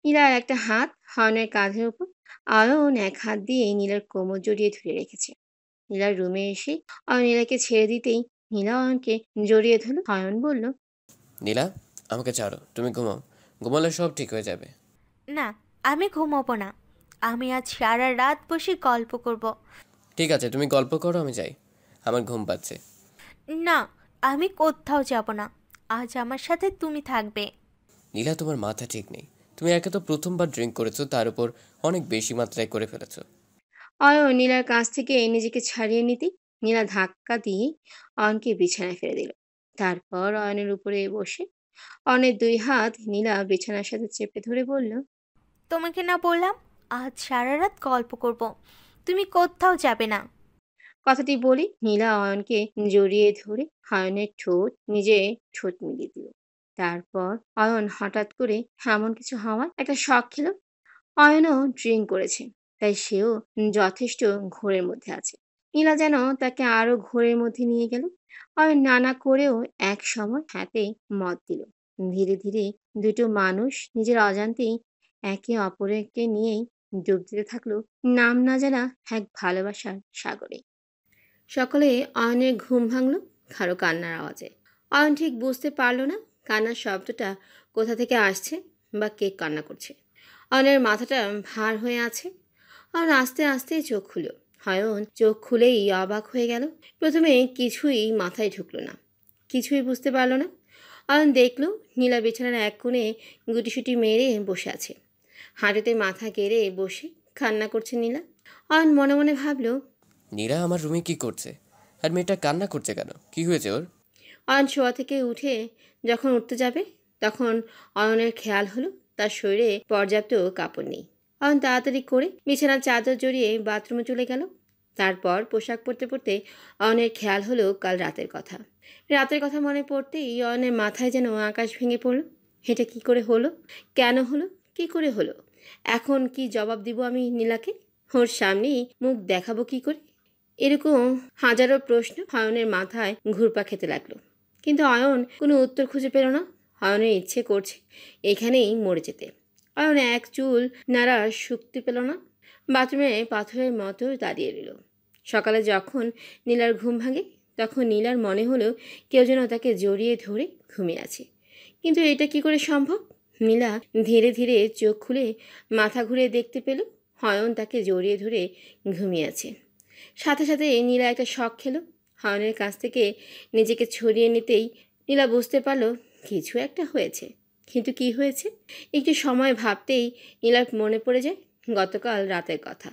নীলার একটা হাত অয়নের কাঁধের উপর, অয়ন এক হাত দিয়ে নীলার কোমর জড়িয়ে ধরে রেখেছে। নীলার রুমে এসে অয়ন নীলাকে ছেড়ে দিতেই নীলা অয়নকে জড়িয়ে ধরল। অয়ন বলল, নীলা, আমাকে ছাড়ো, তুমি ঘুমাও। ঘুমালে সব ঠিক হয়ে যাবে। না, আমি ঘুমোবো না। আমি আজ সারা রাত বসে গল্প করব। ঠিক আছে, তুমি গল্প করো, আমি যাই। আমার ঘুম পাচ্ছে। না, আমি কোথাও যাব না। আজ আমার সাথে তুমি থাকবে। নীলা, তোমার মাথা ঠিক নেই। তুমি একে তো প্রথমবার ড্রিঙ্ক করেছো, তার উপর অনেক বেশি মাত্রায় করে ফেলেছো। অয়ন নীলার কাছ থেকে নিজেকে ছাড়িয়ে নিতেই নীলা ধাক্কা দিয়ে অয়নকে বিছানায় ফেলে দিল। তারপর অয়নের উপরে বসে অয়নের দুই হাত নীলা বিছানার সাথে চেপে ধরে বলল, তোমাকে না বললাম আজ সারা রাত গল্প করব? তুমি কোথাও যাবে না। কথাটি বলি নীলা অয়নকে জড়িয়ে ধরে অয়নের ঠোঁট নিজে ঠোঁট মিলিয়ে দিল। তারপর অয়ন হঠাৎ করে এমন কিছু হওয়ার একটা শখ খেল। অয়নও ড্রিঙ্ক করেছে, তাই সেও যথেষ্ট ঘোরের মধ্যে আছে। নীলা যেন তাকে আরো ঘোরের মধ্যে নিয়ে গেল। অয়ন নানা করেও এক সময় হাতে মত দিল। ধীরে ধীরে দুটো মানুষ নিজের অজান্তেই একে অপরকে নিয়েই ডুব দিতে থাকলো নাম না জানা এক ভালোবাসার সাগরে। সকলে অয়নের ঘুম ভাঙল কারো কান্নার আওয়াজে। অয়ন ঠিক বুঝতে পারল না কান্নার শব্দটা কোথা থেকে আসছে বা কে কান্না করছে। অয়নের মাথাটা ভার হয়ে আছে। অয়ন আস্তে আস্তে চোখ খুলল। অয়ন চোখ খুলেই অবাক হয়ে গেল। প্রথমে কিছুই মাথায় ঢুকলো না, কিছুই বুঝতে পারলো না। অয়ন দেখলো নীলা বিছানার এক কোণে গুটিসুটি মেরে বসে আছে। হাঁটুতে মাথা গেড়ে বসে কান্না করছে নীলা। অয়ন মনে মনে ভাবল, নীলা আমার রুমে কি করছে? আর মেয়েটা কান্না করছে কেন? কি হয়েছে ওর? অয়ন শোয়া থেকে উঠে যখন উঠতে যাবে তখন অয়নের খেয়াল হলো তার শরীরে পর্যাপ্ত কাপড় নেই। অয়ন তাড়াতাড়ি করে বিছানার চাদর জড়িয়ে বাথরুমে চলে গেল। তারপর পোশাক পরতে পরতে অয়নের খেয়াল হলো কাল রাতের কথা। রাতের কথা মনে পড়তেই অয়নের মাথায় যেন আকাশ ভেঙে পড়ল। এটা কি করে হলো? কেন হলো? কি করে হলো? এখন কি জবাব দিব আমি নীলাকে? ওর সামনেই মুখ দেখাবো কি করে? এরকম হাজারো প্রশ্ন অয়নের মাথায় ঘুরপাক খেতে লাগলো। কিন্তু অয়ন কোনো উত্তর খুঁজে পেল না। অয়নের ইচ্ছে করছে এখানেই মরে যেতে। অয়ন এক চুল নাড়ার শক্তি পেল না। বাথরুমে পাথরের মতো দাঁড়িয়ে রইল। সকালে যখন নীলার ঘুম ভাঙে তখন নীলার মনে হলো কেউ যেন তাকে জড়িয়ে ধরে ঘুমিয়ে আছে। কিন্তু এটা কি করে সম্ভব? নীলা ধীরে ধীরে চোখ খুলে মাথা ঘুরে দেখতে পেল অয়ন তাকে জড়িয়ে ধরে ঘুমিয়ে আছে। সাথে সাথে নীলা একটা শখ খেলো। অয়নের কাছ থেকে নিজেকে ছড়িয়ে নিতেই নীলা বুঝতে পারল কিছু একটা হয়েছে। কিন্তু কি হয়েছে? একটু সময় ভাবতেই নীলার মনে পড়ে যায় গতকাল রাতের কথা।